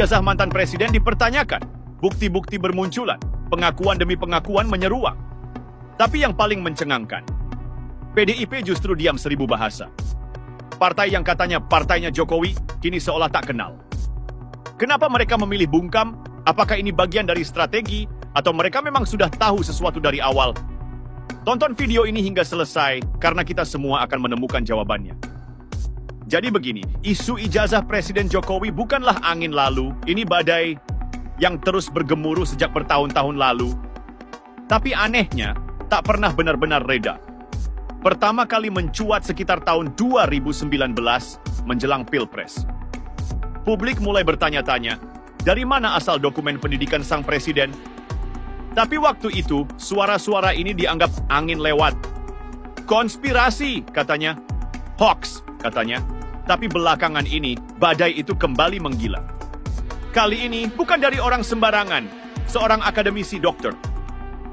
ijazah mantan presiden dipertanyakan, bukti-bukti bermunculan, pengakuan demi pengakuan menyeruak. Tapi yang paling mencengangkan, PDIP justru diam seribu bahasa. Partai yang katanya partainya Jokowi, kini seolah tak kenal. Kenapa mereka memilih bungkam? Apakah ini bagian dari strategi? Atau mereka memang sudah tahu sesuatu dari awal? Tonton video ini hingga selesai, karena kita semua akan menemukan jawabannya. Jadi begini, isu ijazah Presiden Jokowi bukanlah angin lalu, ini badai yang terus bergemuruh sejak bertahun-tahun lalu. Tapi anehnya, tak pernah benar-benar reda. Pertama kali mencuat sekitar tahun 2019 menjelang Pilpres. Publik mulai bertanya-tanya, dari mana asal dokumen pendidikan sang presiden? Tapi waktu itu, suara-suara ini dianggap angin lewat. Konspirasi, katanya. Hoax, katanya. Tapi belakangan ini, badai itu kembali menggila. Kali ini bukan dari orang sembarangan, seorang akademisi dokter.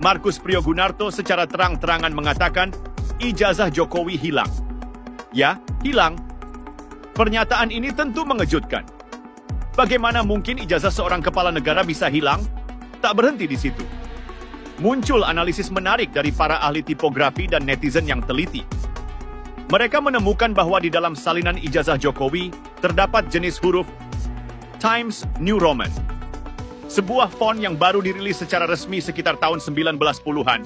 Markus Priyogunarto secara terang-terangan mengatakan, ijazah Jokowi hilang. Ya, hilang. Pernyataan ini tentu mengejutkan. Bagaimana mungkin ijazah seorang kepala negara bisa hilang? Tak berhenti di situ. Muncul analisis menarik dari para ahli tipografi dan netizen yang teliti. Mereka menemukan bahwa di dalam salinan ijazah Jokowi terdapat jenis huruf Times New Roman. Sebuah font yang baru dirilis secara resmi sekitar tahun 1910-an.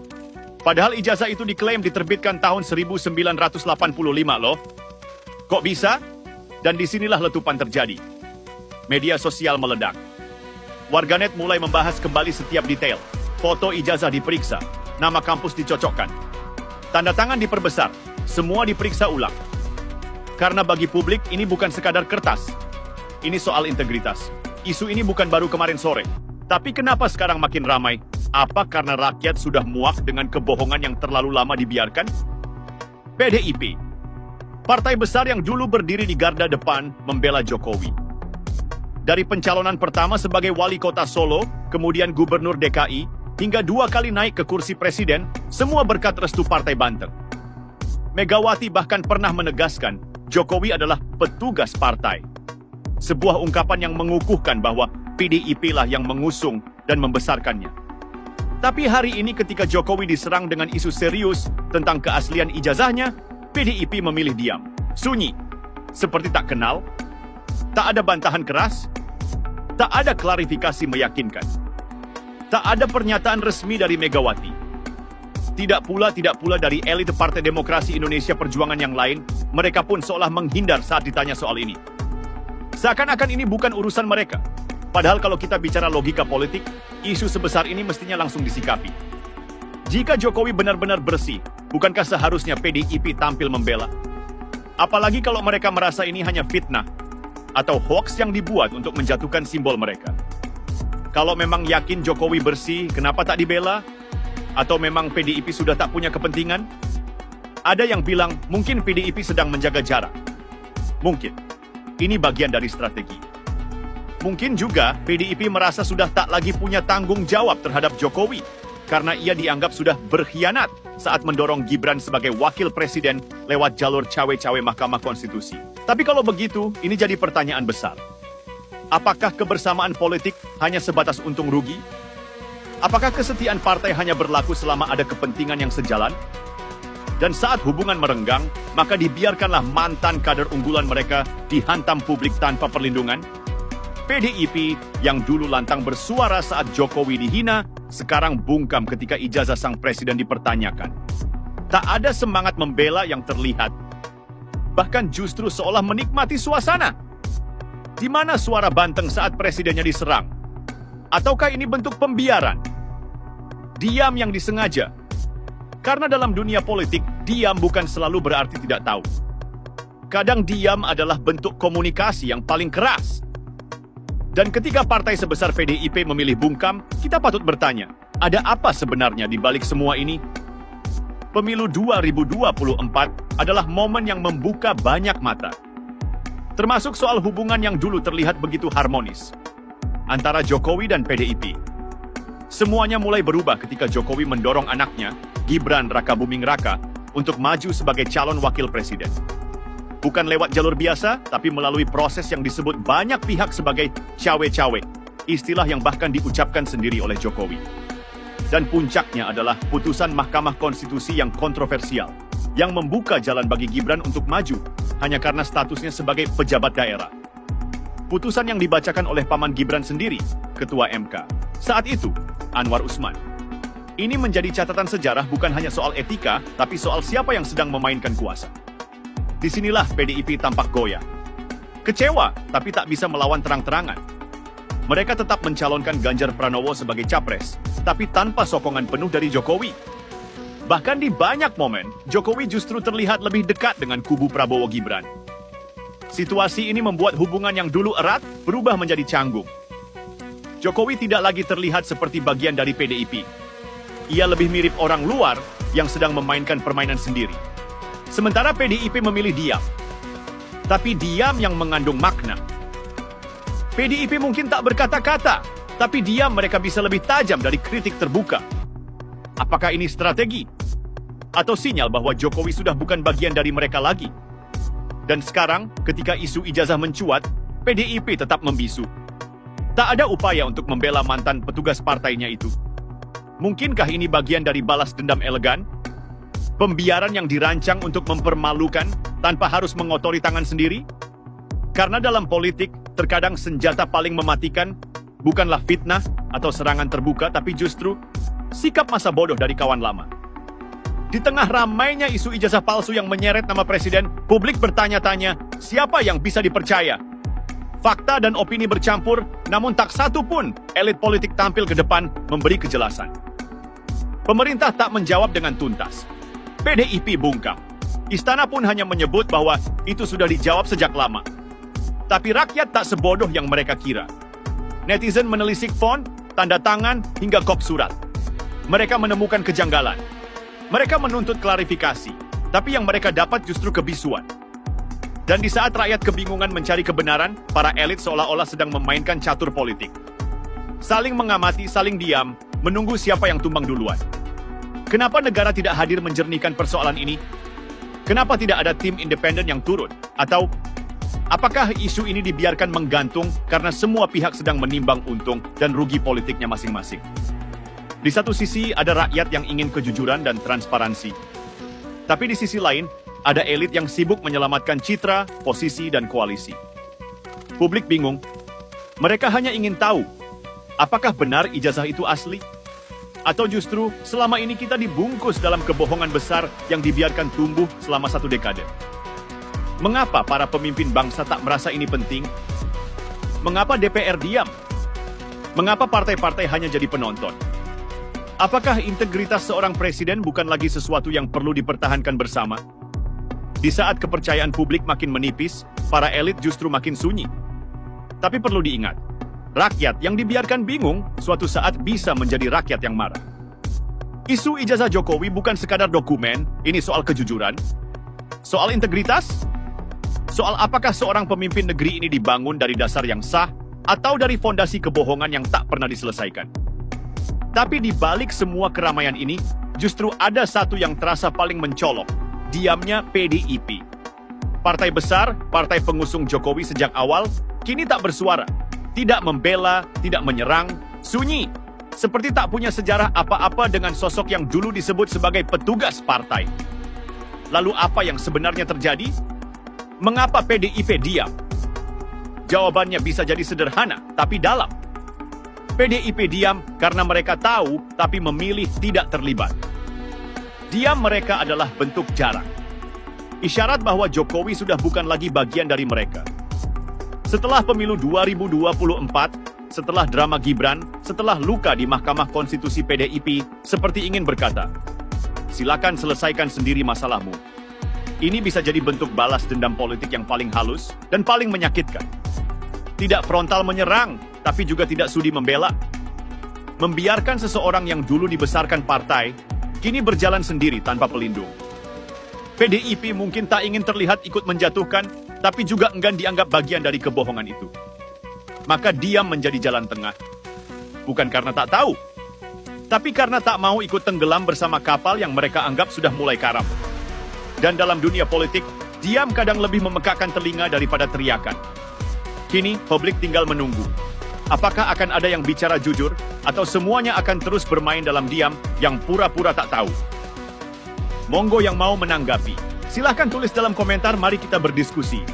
Padahal ijazah itu diklaim diterbitkan tahun 1985 loh. Kok bisa? Dan disinilah letupan terjadi. Media sosial meledak. Warganet mulai membahas kembali setiap detail. Foto ijazah diperiksa, nama kampus dicocokkan. Tanda tangan diperbesar, semua diperiksa ulang. Karena bagi publik ini bukan sekadar kertas. Ini soal integritas. Isu ini bukan baru kemarin sore. Tapi kenapa sekarang makin ramai? Apa karena rakyat sudah muak dengan kebohongan yang terlalu lama dibiarkan? PDIP, partai besar yang dulu berdiri di garda depan membela Jokowi. Dari pencalonan pertama sebagai wali kota Solo, kemudian gubernur DKI, hingga 2 kali naik ke kursi presiden, semua berkat restu Partai Banten. Megawati bahkan pernah menegaskan, Jokowi adalah petugas partai. Sebuah ungkapan yang mengukuhkan bahwa PDIP lah yang mengusung dan membesarkannya. Tapi hari ini ketika Jokowi diserang dengan isu serius tentang keaslian ijazahnya, PDIP memilih diam, sunyi, seperti tak kenal. Tak ada bantahan keras, tak ada klarifikasi meyakinkan. Tak ada pernyataan resmi dari Megawati. Tidak pula dari elit Partai Demokrasi Indonesia Perjuangan yang lain, mereka pun seolah menghindar saat ditanya soal ini. Seakan-akan ini bukan urusan mereka. Padahal kalau kita bicara logika politik, isu sebesar ini mestinya langsung disikapi. Jika Jokowi benar-benar bersih, bukankah seharusnya PDIP tampil membela? Apalagi kalau mereka merasa ini hanya fitnah, atau hoax yang dibuat untuk menjatuhkan simbol mereka. Kalau memang yakin Jokowi bersih, kenapa tak dibela? Atau memang PDIP sudah tak punya kepentingan? Ada yang bilang mungkin PDIP sedang menjaga jarak. Mungkin. Ini bagian dari strategi. Mungkin juga PDIP merasa sudah tak lagi punya tanggung jawab terhadap Jokowi, karena ia dianggap sudah berkhianat saat mendorong Gibran sebagai wakil presiden lewat jalur cawe-cawe Mahkamah Konstitusi. Tapi kalau begitu, ini jadi pertanyaan besar. Apakah kebersamaan politik hanya sebatas untung rugi? Apakah kesetiaan partai hanya berlaku selama ada kepentingan yang sejalan? Dan saat hubungan merenggang, maka dibiarkanlah mantan kader unggulan mereka dihantam publik tanpa perlindungan? PDIP yang dulu lantang bersuara saat Jokowi dihina, sekarang bungkam ketika ijazah sang presiden dipertanyakan. Tak ada semangat membela yang terlihat. Bahkan justru seolah menikmati suasana. Di mana suara banteng saat presidennya diserang? Ataukah ini bentuk pembiaran? Diam yang disengaja. Karena dalam dunia politik, diam bukan selalu berarti tidak tahu. Kadang diam adalah bentuk komunikasi yang paling keras. Dan ketika partai sebesar PDIP memilih bungkam, kita patut bertanya, ada apa sebenarnya di balik semua ini? Pemilu 2024 adalah momen yang membuka banyak mata. Termasuk soal hubungan yang dulu terlihat begitu harmonis antara Jokowi dan PDIP. Semuanya mulai berubah ketika Jokowi mendorong anaknya, Gibran Rakabuming Raka, untuk maju sebagai calon wakil presiden. Bukan lewat jalur biasa, tapi melalui proses yang disebut banyak pihak sebagai cawe-cawe, istilah yang bahkan diucapkan sendiri oleh Jokowi. Dan puncaknya adalah putusan Mahkamah Konstitusi yang kontroversial, yang membuka jalan bagi Gibran untuk maju hanya karena statusnya sebagai pejabat daerah. Putusan yang dibacakan oleh paman Gibran sendiri, Ketua MK, saat itu, Anwar Usman. Ini menjadi catatan sejarah bukan hanya soal etika, tapi soal siapa yang sedang memainkan kuasa. Disinilah PDIP tampak goyah. Kecewa, tapi tak bisa melawan terang-terangan. Mereka tetap mencalonkan Ganjar Pranowo sebagai capres, tapi tanpa sokongan penuh dari Jokowi. Bahkan di banyak momen, Jokowi justru terlihat lebih dekat dengan kubu Prabowo Gibran. Situasi ini membuat hubungan yang dulu erat berubah menjadi canggung. Jokowi tidak lagi terlihat seperti bagian dari PDIP. Ia lebih mirip orang luar yang sedang memainkan permainan sendiri. Sementara PDIP memilih diam. Tapi diam yang mengandung makna. PDIP mungkin tak berkata-kata, tapi diam mereka bisa lebih tajam dari kritik terbuka. Apakah ini strategi? Atau sinyal bahwa Jokowi sudah bukan bagian dari mereka lagi? Dan sekarang, ketika isu ijazah mencuat, PDIP tetap membisu. Tak ada upaya untuk membela mantan petugas partainya itu. Mungkinkah ini bagian dari balas dendam elegan? Pembiaran yang dirancang untuk mempermalukan tanpa harus mengotori tangan sendiri? Karena dalam politik, terkadang senjata paling mematikan bukanlah fitnah atau serangan terbuka, tapi justru sikap masa bodoh dari kawan lama. Di tengah ramainya isu ijazah palsu yang menyeret nama presiden, publik bertanya-tanya, siapa yang bisa dipercaya? Fakta dan opini bercampur, namun tak satu pun elit politik tampil ke depan memberi kejelasan. Pemerintah tak menjawab dengan tuntas. PDIP bungkam. Istana pun hanya menyebut bahwa itu sudah dijawab sejak lama. Tapi rakyat tak sebodoh yang mereka kira. Netizen menelisik font, tanda tangan, hingga kop surat. Mereka menemukan kejanggalan. Mereka menuntut klarifikasi, tapi yang mereka dapat justru kebisuan. Dan di saat rakyat kebingungan mencari kebenaran, para elit seolah-olah sedang memainkan catur politik. Saling mengamati, saling diam, menunggu siapa yang tumbang duluan. Kenapa negara tidak hadir menjernihkan persoalan ini? Kenapa tidak ada tim independen yang turun? Atau apakah isu ini dibiarkan menggantung karena semua pihak sedang menimbang untung dan rugi politiknya masing-masing? Di satu sisi ada rakyat yang ingin kejujuran dan transparansi. Tapi di sisi lain, ada elit yang sibuk menyelamatkan citra, posisi, dan koalisi. Publik bingung. Mereka hanya ingin tahu, apakah benar ijazah itu asli? Atau justru selama ini kita dibungkus dalam kebohongan besar yang dibiarkan tumbuh selama 1 dekade? Mengapa para pemimpin bangsa tak merasa ini penting? Mengapa DPR diam? Mengapa partai-partai hanya jadi penonton? Apakah integritas seorang presiden bukan lagi sesuatu yang perlu dipertahankan bersama? Di saat kepercayaan publik makin menipis, para elit justru makin sunyi. Tapi perlu diingat, rakyat yang dibiarkan bingung suatu saat bisa menjadi rakyat yang marah. Isu ijazah Jokowi bukan sekadar dokumen, ini soal kejujuran, soal integritas, soal apakah seorang pemimpin negeri ini dibangun dari dasar yang sah atau dari fondasi kebohongan yang tak pernah diselesaikan. Tapi di balik semua keramaian ini, justru ada satu yang terasa paling mencolok, diamnya PDIP. Partai besar, partai pengusung Jokowi sejak awal, kini tak bersuara. Tidak membela, tidak menyerang, sunyi. Seperti tak punya sejarah apa-apa dengan sosok yang dulu disebut sebagai petugas partai. Lalu apa yang sebenarnya terjadi? Mengapa PDIP diam? Jawabannya bisa jadi sederhana, tapi dalam. PDIP diam karena mereka tahu, tapi memilih tidak terlibat. Diam mereka adalah bentuk jarak. Isyarat bahwa Jokowi sudah bukan lagi bagian dari mereka. Setelah pemilu 2024, setelah drama Gibran, setelah luka di Mahkamah Konstitusi PDIP, seperti ingin berkata, silakan selesaikan sendiri masalahmu. Ini bisa jadi bentuk balas dendam politik yang paling halus dan paling menyakitkan. Tidak frontal menyerang, tapi juga tidak sudi membela. Membiarkan seseorang yang dulu dibesarkan partai, kini berjalan sendiri tanpa pelindung. PDIP mungkin tak ingin terlihat ikut menjatuhkan, tapi juga enggan dianggap bagian dari kebohongan itu. Maka diam menjadi jalan tengah. Bukan karena tak tahu, tapi karena tak mau ikut tenggelam bersama kapal yang mereka anggap sudah mulai karam. Dan dalam dunia politik, Diam kadang lebih memekakkan telinga daripada teriakan. Kini, publik tinggal menunggu. Apakah akan ada yang bicara jujur, atau semuanya akan terus bermain dalam diam yang pura-pura tak tahu? Monggo yang mau menanggapi. Silahkan tulis dalam komentar, mari kita berdiskusi.